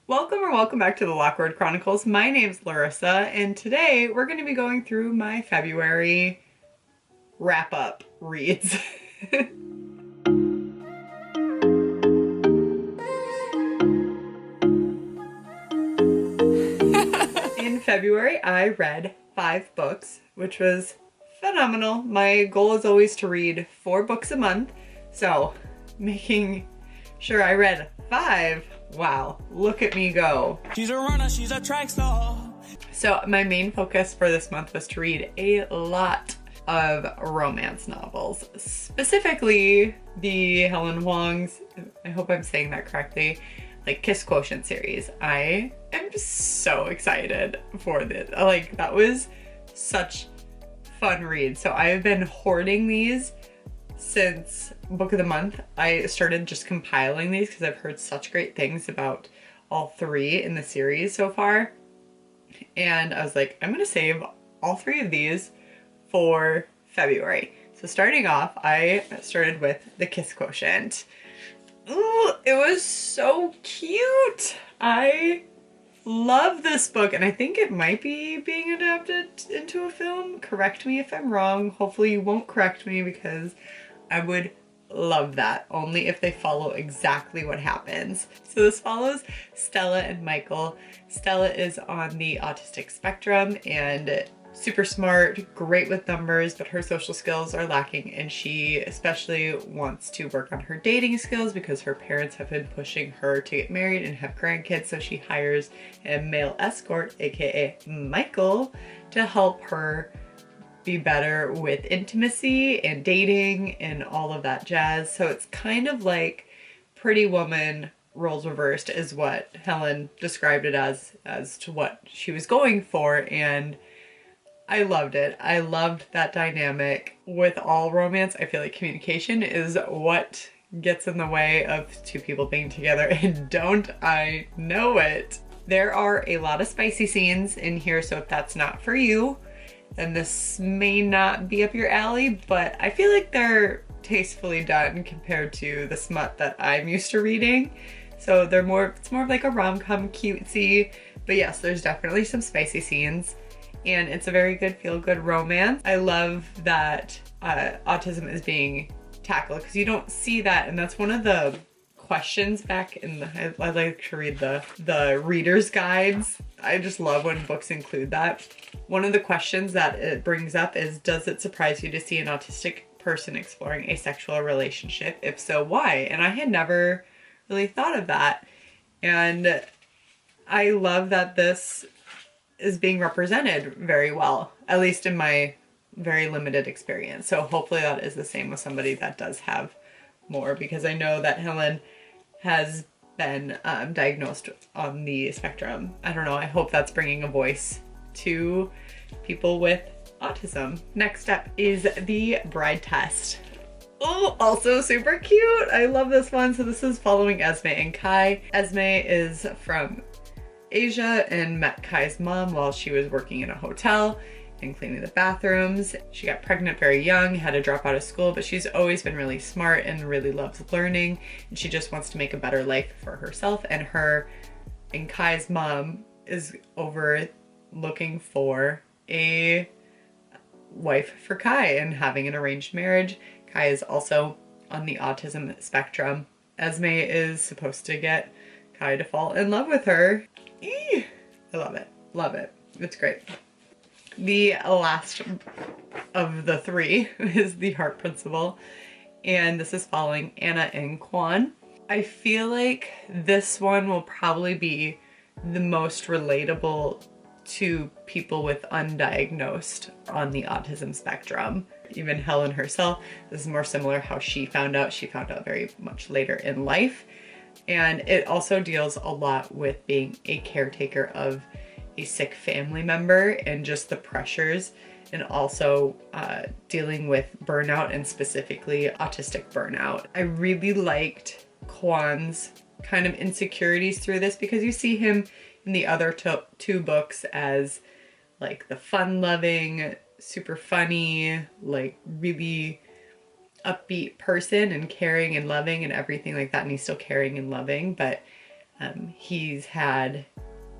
Welcome back to the Lockwood Chronicles. My name's Larissa, and today we're going to be going through my February wrap-up reads. In February, I read 5 books, which was phenomenal. My goal is always to read 4 books a month, so making sure I read 5. Wow, look at me go. She's a runner, she's a track star. So my main focus for this month was to read a lot of romance novels, specifically the Helen Huang's, I hope I'm saying that correctly, like Kiss Quotient series. I am just so excited for this. Like, that was such fun read. So I've been hoarding these since book of the month. I started just compiling these because I've heard such great things about all 3 in the series so far. And I was like, I'm gonna save all 3 of these for February. So starting off, I started with the Kiss Quotient. Ooh, it was so cute. I love this book, and I think it might be being adapted into a film. Correct me if I'm wrong. Hopefully you won't correct me, because I would love that, only if they follow exactly what happens. So this follows Stella and Michael. Stella is on the autistic spectrum and super smart, great with numbers, but her social skills are lacking, and she especially wants to work on her dating skills because her parents have been pushing her to get married and have grandkids, so she hires a male escort, aka Michael, to help her be better with intimacy and dating and all of that jazz. So it's kind of like Pretty Woman roles reversed is what Helen described it as to what she was going for, and I loved it. I loved that dynamic. With all romance, I feel like communication is what gets in the way of 2 people being together, and don't I know it. There are a lot of spicy scenes in here, so if that's not for you, then this may not be up your alley, but I feel like they're tastefully done compared to the smut that I'm used to reading. So it's more of like a rom-com cutesy, but yes, there's definitely some spicy scenes, and it's a very good feel-good romance. I love that autism is being tackled, because you don't see that, and that's one of the questions back in the, I like to read the reader's guides. I just love when books include that. One of the questions that it brings up is, does it surprise you to see an autistic person exploring a sexual relationship? If so, why? And I had never really thought of that. And I love that this is being represented very well, at least in my very limited experience. So hopefully that is the same with somebody that does have more, because I know that Helen has been diagnosed on the spectrum. I don't know, I hope that's bringing a voice to people with autism. Next up is The Bride Test. Oh, also super cute. I love this one. So this is following Esme and Kai. Esme is from Asia and met Kai's mom while she was working in a hotel and cleaning the bathrooms. She got pregnant very young, had to drop out of school, but she's always been really smart and really loves learning, and she just wants to make a better life for herself. And Kai's mom is over looking for a wife for Kai and having an arranged marriage. Kai is also on the autism spectrum. Esme is supposed to get Kai to fall in love with her. I love it. Love it. It's great. The last of the 3 is The Heart Principle, and this is following Anna and Kwan. I feel like this one will probably be the most relatable to people with undiagnosed on the autism spectrum. Even Helen herself, this is more similar how she found out. She found out very much later in life. And it also deals a lot with being a caretaker of a sick family member and just the pressures, and also dealing with burnout, and specifically autistic burnout. I really liked Kwan's kind of insecurities through this, because you see him in the other 2 books as like the fun-loving, super funny, like really upbeat person and caring and loving and everything like that, and he's still caring and loving, but He's had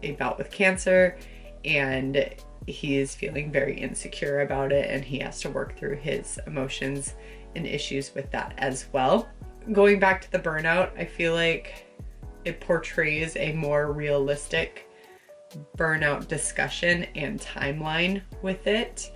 a bout with cancer and he is feeling very insecure about it, and he has to work through his emotions and issues with that as well. Going back to the burnout, I feel like it portrays a more realistic burnout discussion and timeline with it.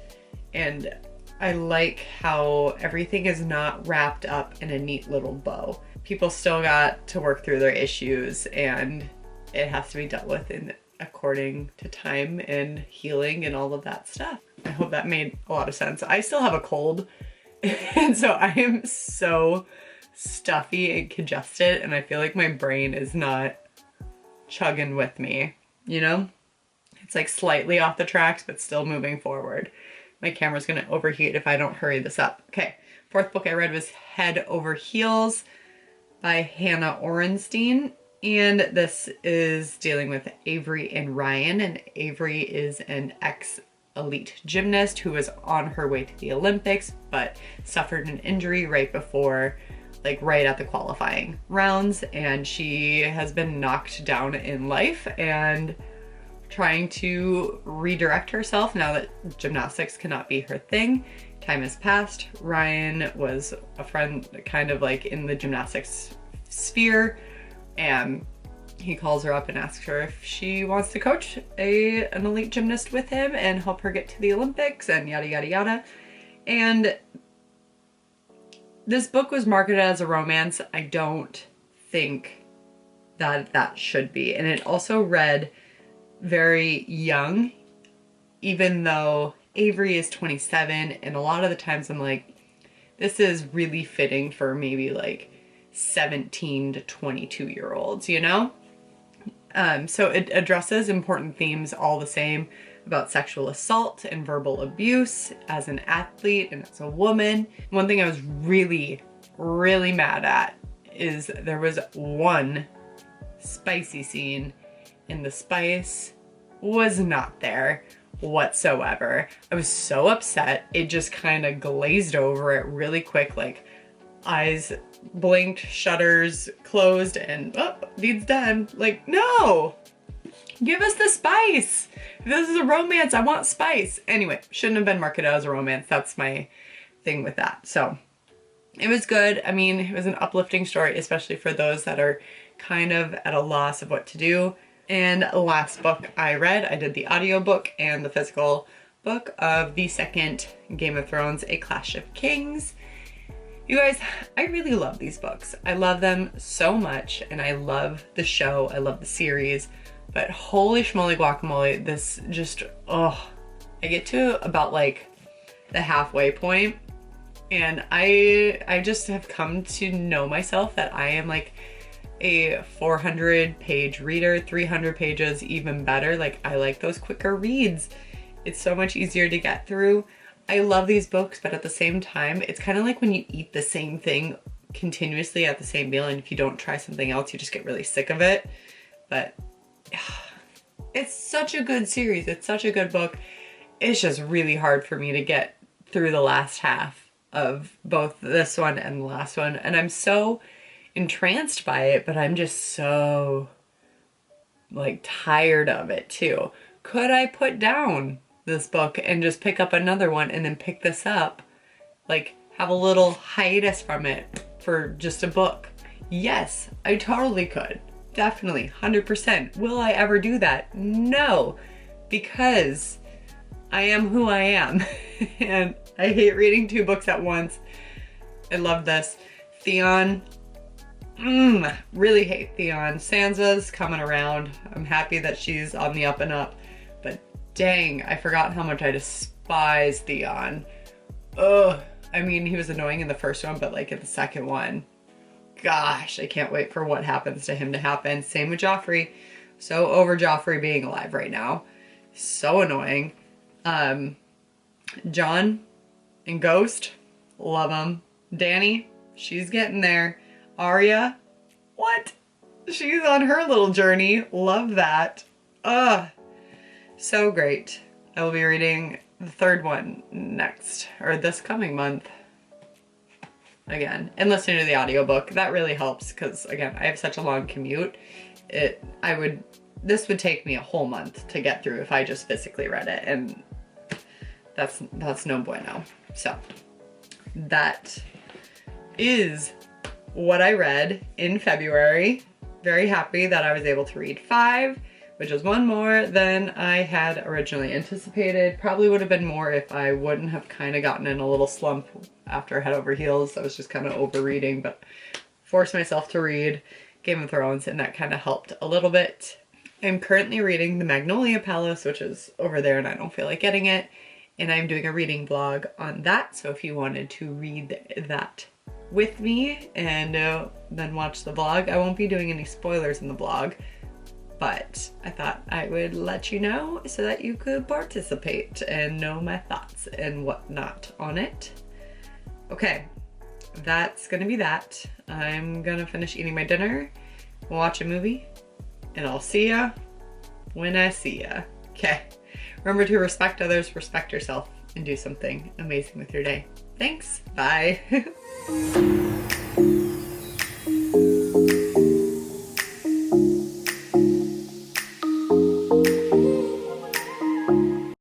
And I like how everything is not wrapped up in a neat little bow. People still got to work through their issues, and it has to be dealt with according to time and healing and all of that stuff. I hope that made a lot of sense. I still have a cold, and so I am so stuffy and congested, and I feel like my brain is not chugging with me, you know? It's like slightly off the tracks, but still moving forward. My camera's gonna overheat if I don't hurry this up. Okay, fourth book I read was Head Over Heels by Hannah Orenstein. And this is dealing with Avery and Ryan. And Avery is an ex-elite gymnast who was on her way to the Olympics, but suffered an injury right before, like right at the qualifying rounds. And she has been knocked down in life and trying to redirect herself now that gymnastics cannot be her thing. Time has passed. Ryan was a friend kind of like in the gymnastics sphere, and he calls her up and asks her if she wants to coach an elite gymnast with him and help her get to the Olympics and yada yada yada. And this book was marketed as a romance. I don't think that that should be. And it also read very young, even though Avery is 27, and a lot of the times I'm like, this is really fitting for maybe like 17 to 22 year olds, you know? So it addresses important themes all the same about sexual assault and verbal abuse as an athlete and as a woman. One thing I was really, really mad at is there was one spicy scene and the spice was not there whatsoever. I was so upset. It just kind of glazed over it really quick, like eyes blinked, shutters closed, and oh, deed's done. Like, no! Give us the spice! If this is a romance, I want spice. Anyway, shouldn't have been marketed as a romance. That's my thing with that. So, it was good. I mean, it was an uplifting story, especially for those that are kind of at a loss of what to do. And the last book I read, I did the audiobook and the physical book of the second Game of Thrones, A Clash of Kings. You guys, I really love these books. I love them so much, and I love the show. I love the series, but holy schmoly guacamole, this just, oh, I get to about like the halfway point, and I just have come to know myself that I am like a 400 page reader, 300 pages even better. Like, I like those quicker reads. It's so much easier to get through. I love these books, but at the same time, it's kind of like when you eat the same thing continuously at the same meal, and if you don't try something else, you just get really sick of it. But it's such a good series. It's such a good book. It's just really hard for me to get through the last half of both this one and the last one. And I'm so entranced by it, but I'm just so like tired of it too. Could I put down this book and just pick up another one and then pick this up? Like, have a little hiatus from it for just a book? Yes, I totally could. Definitely, 100%. Will I ever do that? No, because I am who I am. And I hate reading two books at once. I love this. Theon, really hate Theon. Sansa's coming around. I'm happy that she's on the up and up. But dang, I forgot how much I despise Theon. Ugh. I mean, he was annoying in the first one, but like in the second one, gosh, I can't wait for what happens to him to happen. Same with Joffrey. So over Joffrey being alive right now. So annoying. John and Ghost, love him. Dany, she's getting there. Arya, what? She's on her little journey. Love that. Ugh. So great. I will be reading the third one next, or this coming month. Again, and listening to the audiobook. That really helps because, again, I have such a long commute this would take me a whole month to get through if I just physically read it, and that's no bueno. So that is what I read in February. Very happy that I was able to read 5, which is 1 more than I had originally anticipated. Probably would have been more if I wouldn't have kind of gotten in a little slump after Head Over Heels. I was just kind of overreading, but forced myself to read Game of Thrones, and that kind of helped a little bit. I'm currently reading The Magnolia Palace, which is over there and I don't feel like getting it. And I'm doing a reading vlog on that. So if you wanted to read that with me and then watch the vlog, I won't be doing any spoilers in the vlog, but I thought I would let you know so that you could participate and know my thoughts and whatnot on it. Okay, that's gonna be that. I'm gonna finish eating my dinner, watch a movie, and I'll see ya when I see ya. Okay. Remember to respect others, respect yourself, and do something amazing with your day. Thanks. Bye.